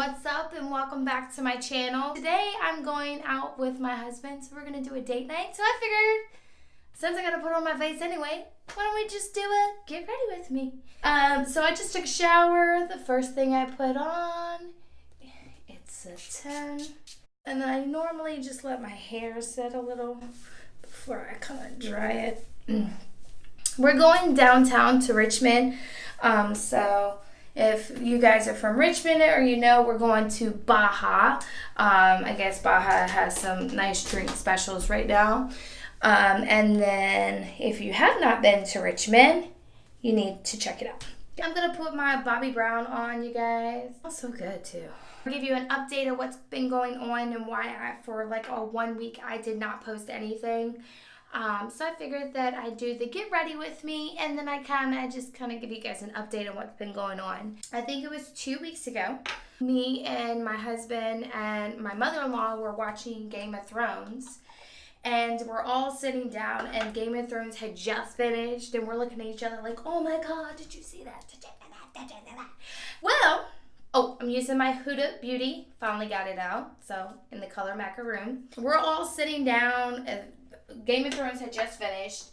What's up and welcome back to my channel. Today I'm going out with my husband, so we're gonna do a date night. So I figured, since I gotta put on my face anyway, why don't we just do a get ready with me? So I just took a shower. The first thing I put on, it's a 10. And then I normally just let my hair set a little before I kind of dry it. We're going downtown to Richmond. So if you guys are from Richmond or you know, we're going to Baja. I guess Baja has some nice drink specials right now. And then if you have not been to Richmond, you need to check it out. I'm going to put my Bobbi Brown on, you guys. Smells so good too. I'll give you an update of what's been going on and why for like a 1 week I did not post anything. So I figured that I'd do the get ready with me, and then I just give you guys an update on what's been going on. I think it was 2 weeks ago. Me and my husband and my mother-in-law were watching Game of Thrones, and we're all sitting down, and Game of Thrones had just finished, and we're looking at each other like, oh my God, did you see that? Well, I'm using my Huda Beauty. Finally got it out, so in the color Macaroon. We're all sitting down. Game of Thrones had just finished.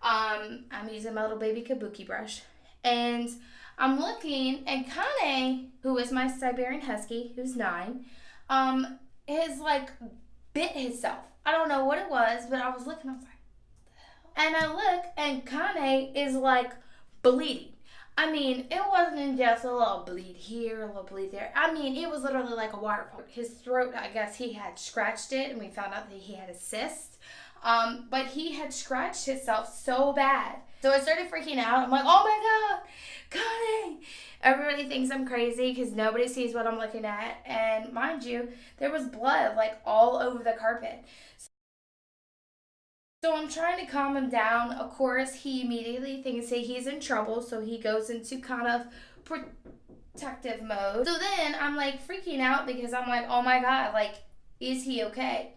I'm using my little baby kabuki brush. And I'm looking, and Kane, who is my Siberian Husky, who's 9, has like bit himself. I don't know what it was, but I was looking, I was like, what the hell? And I look, and Kane is like bleeding. I mean, it wasn't just a little bleed here, a little bleed there. I mean, it was literally like a waterfall. His throat, I guess he had scratched it, and we found out that he had a cyst. But he had scratched himself so bad. So I started freaking out. I'm like, oh my God, Connie. Everybody thinks I'm crazy because nobody sees what I'm looking at. And mind you, there was blood like all over the carpet. So I'm trying to calm him down. Of course, he immediately thinks that he's in trouble. So he goes into kind of protective mode. So then I'm like freaking out because I'm like, oh my God, like, is he okay?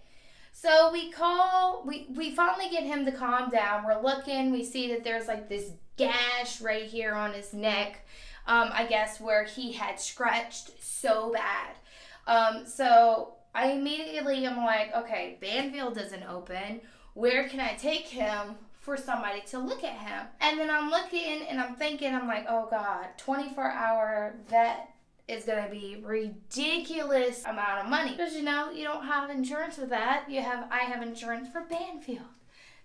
So we finally get him to calm down. We're looking, we see that there's like this gash right here on his neck, I guess where he had scratched so bad. So I immediately am like, okay, Banfield doesn't open. Where can I take him for somebody to look at him? And then I'm looking and I'm thinking, I'm like, oh God, 24-hour vet is going to be ridiculous amount of money. Because you know, you don't have insurance with that. I have insurance for Banfield,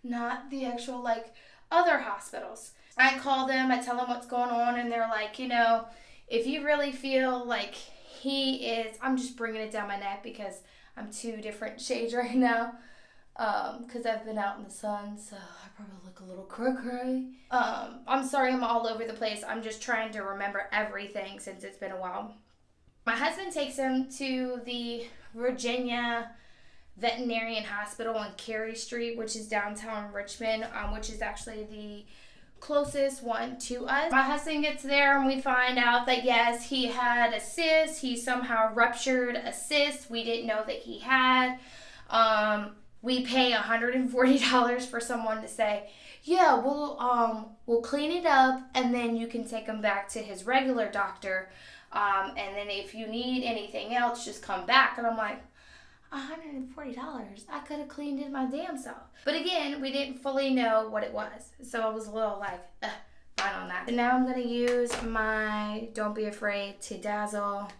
not the actual like other hospitals. I call them, I tell them what's going on, and they're like, you know, if you really feel like he is, I'm just bringing it down my neck because I'm 2 different shades right now. Because I've been out in the sun, so I probably look a little cray-cray. I'm sorry I'm all over the place. I'm just trying to remember everything since it's been a while. My husband takes him to the Virginia Veterinarian Hospital on Carey Street, which is downtown Richmond, which is actually the closest one to us. My husband gets there and we find out that yes, he had a cyst. He somehow ruptured a cyst we didn't know that he had. We pay $140 for someone to say, yeah, we'll clean it up and then you can take him back to his regular doctor. And then if you need anything else, just come back. And I'm like, $140? I could have cleaned it my damn self. But again, we didn't fully know what it was. So I was a little like, fine on that. And now I'm going to use my Don't Be Afraid to Dazzle,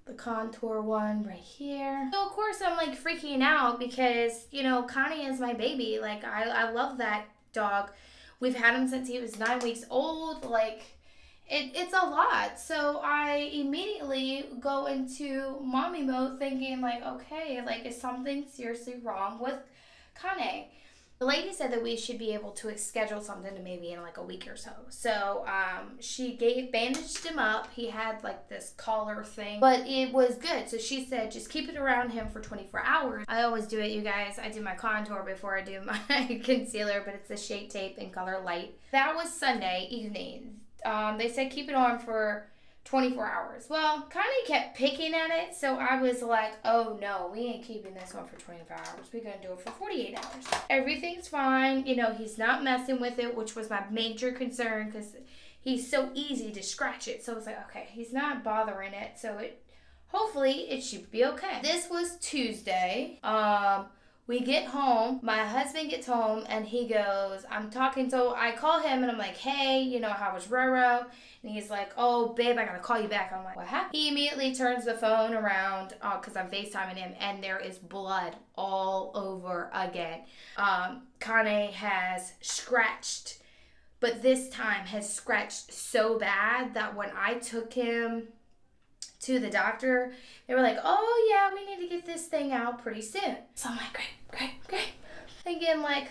the contour one right here. So of course I'm like freaking out because, you know, Connie is my baby. Like I love that dog. We've had him since he was 9 weeks old. Like it's a lot. So I immediately go into mommy mode thinking like, okay, like is something seriously wrong with Connie? The lady said that we should be able to schedule something to maybe in like a week or so. So she bandaged him up. He had like this collar thing, but it was good. So she said just keep it around him for 24 hours. I always do it, you guys. I do my contour before I do my concealer, but it's the Shade Tape in color light. That was Sunday evening. They said keep it on for 24 hours. Well, Connie kept picking at it, so I was like, oh no, we ain't keeping this on for 24 hours. We're going to do it for 48 hours. Everything's fine. You know, he's not messing with it, which was my major concern because he's so easy to scratch it. So I was like, okay, he's not bothering it, so it hopefully it should be okay. This was Tuesday. We get home, my husband gets home, and he goes, I call him, and I'm like, hey, you know, how was Roro? And he's like, oh, babe, I gotta call you back. I'm like, what happened? He immediately turns the phone around, because I'm FaceTiming him, and there is blood all over again. Kane has scratched, but this time has scratched so bad that when I took him to the doctor, they were like, oh yeah, we need to get this thing out pretty soon. So I'm like, great. Thinking like,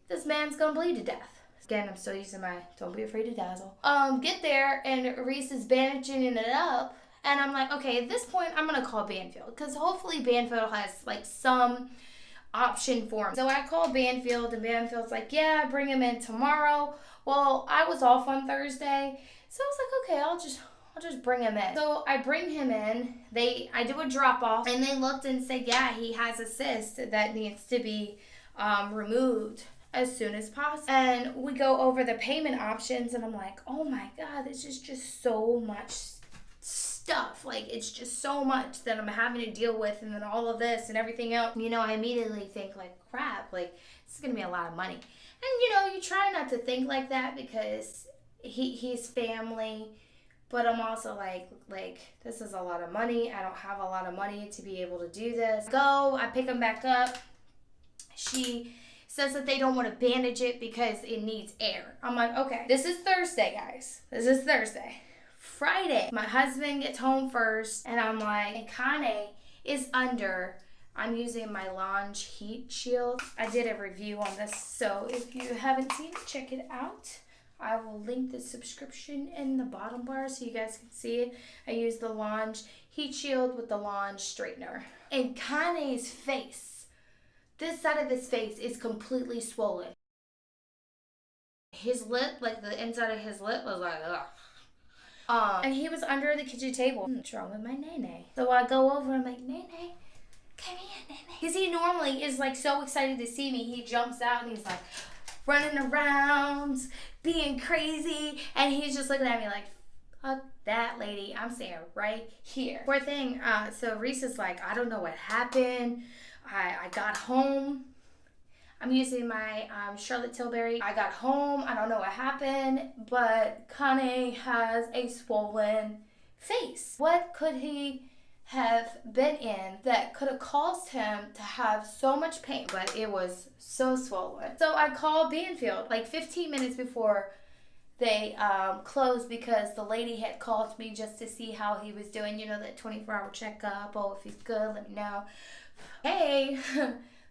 this man's gonna bleed to death. Again, I'm still using my don't be afraid to dazzle. Get there and Reese is bandaging it up. And I'm like, okay, at this point, I'm gonna call Banfield. Because hopefully Banfield has like some option for him. So I called Banfield and Banfield's like, yeah, bring him in tomorrow. Well, I was off on Thursday. So I was like, okay, I'll just bring him in. So I bring him in. I do a drop off, and they looked and said, yeah, he has a cyst that needs to be removed as soon as possible. And we go over the payment options, and I'm like, oh my God, this is just so much stuff. Like, it's just so much that I'm having to deal with, and then all of this and everything else. You know, I immediately think like, crap, like this is gonna be a lot of money. And you know, you try not to think like that because he's family. But I'm also like, this is a lot of money. I don't have a lot of money to be able to do this. I pick him back up. She says that they don't want to bandage it because it needs air. I'm like, okay. This is Thursday, guys. This is Thursday. Friday, my husband gets home first, and I'm like, and Kane is under. I'm using my Launch Heat Shield. I did a review on this, so if you haven't seen it, check it out. I will link the subscription in the bottom bar so you guys can see it. I use the Launch Heat Shield with the Launch Straightener. And Kane's face, this side of his face is completely swollen. His lip, like the inside of his lip was like, ugh. And he was under the kitchen table. What's wrong with my Nene? So I go over and I'm like, Nene, come here, Nene. Because he normally is like so excited to see me. He jumps out and he's like running around, being crazy, and he's just looking at me like, fuck that lady, I'm staying right here. Poor thing, so Reese is like, I don't know what happened. I got home. I'm using my Charlotte Tilbury. I got home, I don't know what happened, but Kane has a swollen face. What could he have been in that could have caused him to have so much pain? But it was so swollen. So I called Banfield like 15 minutes before they closed because the lady had called me just to see how he was doing. You know, that 24-hour checkup. Oh, if he's good, let me know. Hey,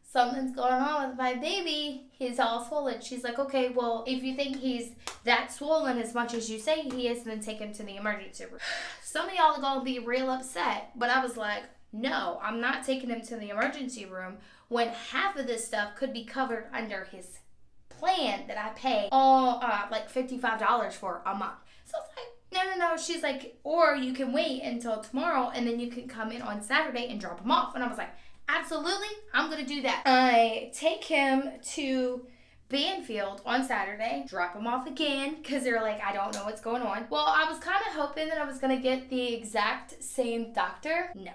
something's going on with my baby. He's all swollen. She's like, okay, well, if you think he's that swollen as much as you say he is, then take him to the emergency room. Some of y'all are going to be real upset, but I was like, no, I'm not taking him to the emergency room when half of this stuff could be covered under his plan that I pay all like $55 for a month. So it's like, no. She's like, or you can wait until tomorrow and then you can come in on Saturday and drop him off. And I was like, absolutely, I'm going to do that. I take him to Banfield on Saturday, drop him off again because they're like, I don't know what's going on. Well, I was kind of hoping that I was going to get the exact same doctor. No.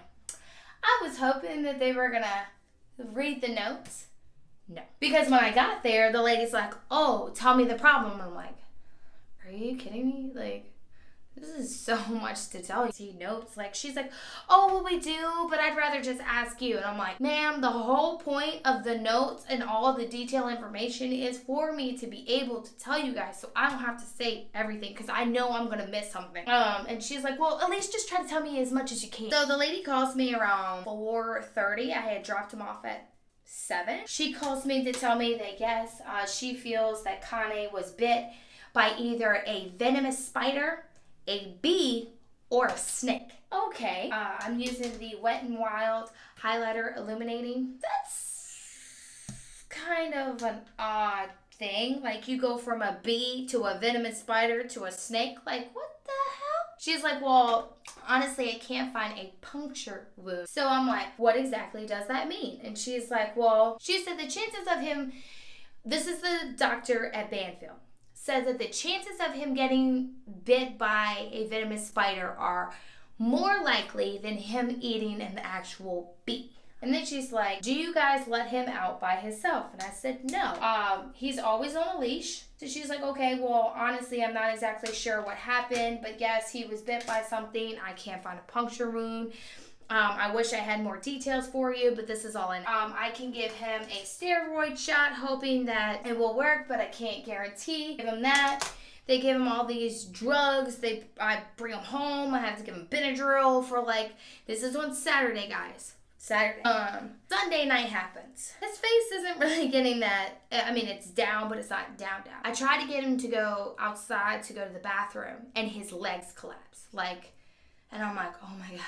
I was hoping that they were going to read the notes. No. Because when I got there, the lady's like, oh, tell me the problem. I'm like, are you kidding me? Like, this is so much to tell you. See notes, like, she's like, oh, well, we do, but I'd rather just ask you. And I'm like, ma'am, the whole point of the notes and all the detailed information is for me to be able to tell you guys, so I don't have to say everything because I know I'm gonna miss something. And she's like, well, at least just try to tell me as much as you can. So the lady calls me around 4:30. I had dropped him off at 7. She calls me to tell me that yes, she feels that Kane was bit by either a venomous spider, a bee, or a snake. Okay. I'm using the Wet n Wild highlighter illuminating. That's kind of an odd thing. Like, you go from a bee to a venomous spider to a snake. Like, what the hell? She's like, well, honestly, I can't find a puncture wound. So I'm like, what exactly does that mean? And she's like, well, she said the chances of him, this is the doctor at Banfield, says that the chances of him getting bit by a venomous spider are more likely than him eating an actual bee. And then she's like, do you guys let him out by himself? And I said, no. He's always on a leash. So she's like, okay, well, honestly, I'm not exactly sure what happened, but yes, he was bit by something. I can't find a puncture wound. I wish I had more details for you, but this is all in. I can give him a steroid shot, hoping that it will work, but I can't guarantee. Give him that. They give him all these drugs. I bring him home. I have to give him Benadryl for this is on Saturday, guys. Saturday. Sunday night happens. His face isn't really getting that, I mean, it's down, but it's not down. I tried to get him to go outside to go to the bathroom, and his legs collapse. And I'm like, oh my God.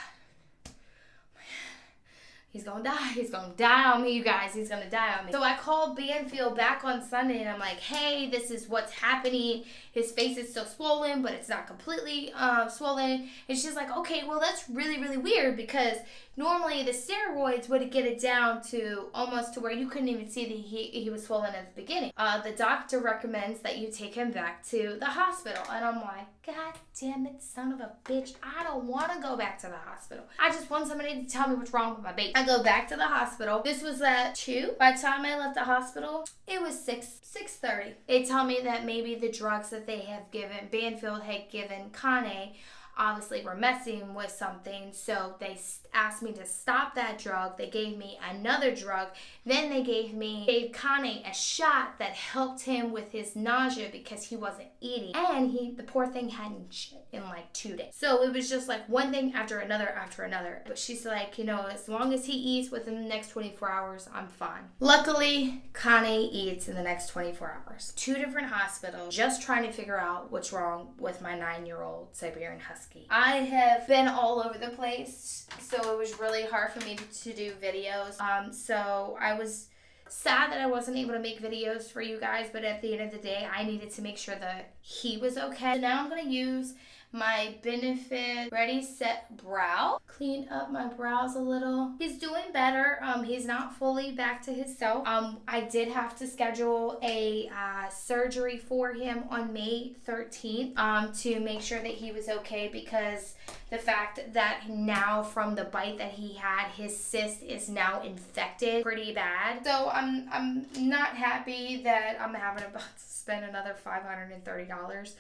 He's gonna die. He's gonna die on me, you guys. He's gonna die on me. So I called Banfield back on Sunday, and I'm like, hey, this is what's happening. His face is still swollen, but it's not completely swollen. And she's like, okay, well, that's really, really weird, because normally the steroids would get it down to almost to where you couldn't even see that he was swollen at the beginning. The doctor recommends that you take him back to the hospital. And I'm like, God damn it, son of a bitch. I don't want to go back to the hospital. I just want somebody to tell me what's wrong with my baby. I go back to the hospital. This was at 2. By the time I left the hospital, it was 6:30. They tell me that maybe the drugs that they have given, Banfield had given Kane, obviously were messing with something, so they asked me to stop that drug. They gave me another drug. Then they gave Kane a shot that helped him with his nausea because he wasn't eating. And the poor thing hadn't shit in 2 days. So it was just one thing after another after another. But she's like, as long as he eats within the next 24 hours, I'm fine. Luckily, Kane eats in the next 24 hours. 2 different hospitals, just trying to figure out what's wrong with my 9-year-old Siberian Husky. I have been all over the place, so it was really hard for me to do videos. So I was sad that I wasn't able to make videos for you guys, but at the end of the day, I needed to make sure that he was okay. So now I'm going to use my Benefit Ready Set Brow. Clean up my brows a little. He's doing better. He's not fully back to himself. I did have to schedule a surgery for him on May 13th to make sure that he was okay, because the fact that now from the bite that he had, his cyst is now infected pretty bad. So I'm not happy that I'm about to spend another $530.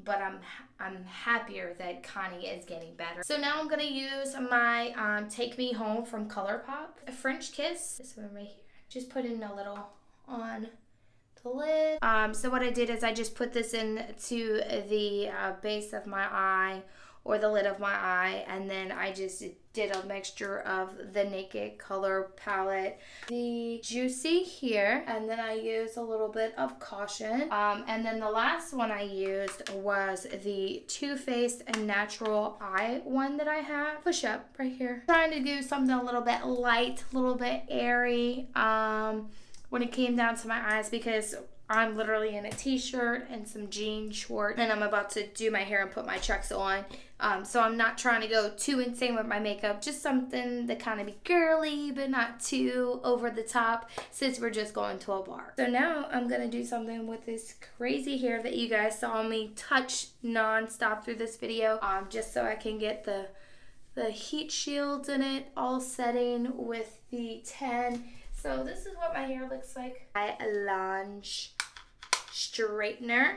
But I'm happier that Connie is getting better. So now I'm gonna use my Take Me Home from Colourpop, a French Kiss. This one right here. Just put in a little on the lid. So what I did is I just put this into the base of my eye, or the lid of my eye, and then I just did a mixture of the Naked Color palette, the Juicy here, and then I used a little bit of Caution. And then the last one I used was the Too Faced and Natural Eye one that I have. Push up right here. Trying to do something a little bit light, a little bit airy when it came down to my eyes, because I'm literally in a t-shirt and some jean shorts, and I'm about to do my hair and put my chucks on. So I'm not trying to go too insane with my makeup, just something to kind of be girly, but not too over the top, since we're just going to a bar. So now I'm going to do something with this crazy hair that you guys saw me touch non-stop through this video, just so I can get the heat shields in it all setting with the 10. So this is what my hair looks like. My Lange straightener.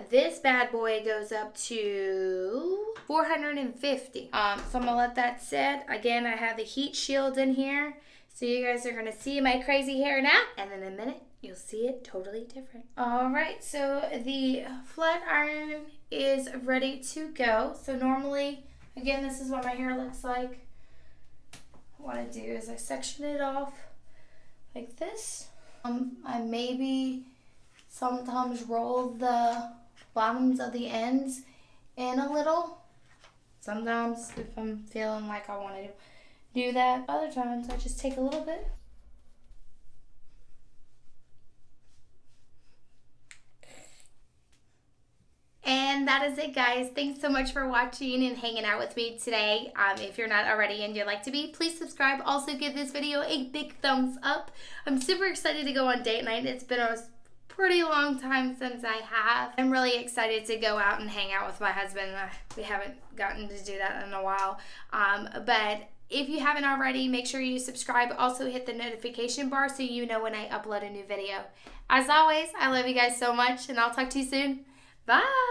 This bad boy goes up to $450. So I'm gonna let that sit. Again, I have the heat shield in here, so you guys are gonna see my crazy hair now, and in a minute you'll see it totally different. All right, so the flat iron is ready to go. So normally, again, this is what my hair looks like. What I do is I section it off like this. I maybe sometimes roll the bottoms of the ends in a little. Sometimes if I'm feeling like I want to do that. Other times I just take a little bit. And that is it, guys. Thanks so much for watching and hanging out with me today. If you're not already and you'd like to be, please subscribe. Also give this video a big thumbs up. I'm super excited to go on date night. It's been a pretty long time since I have. I'm really excited to go out and hang out with my husband. We haven't gotten to do that in a while. But if you haven't already, make sure you subscribe. Also hit the notification bar so you know when I upload a new video. As always, I love you guys so much, and I'll talk to you soon. Bye!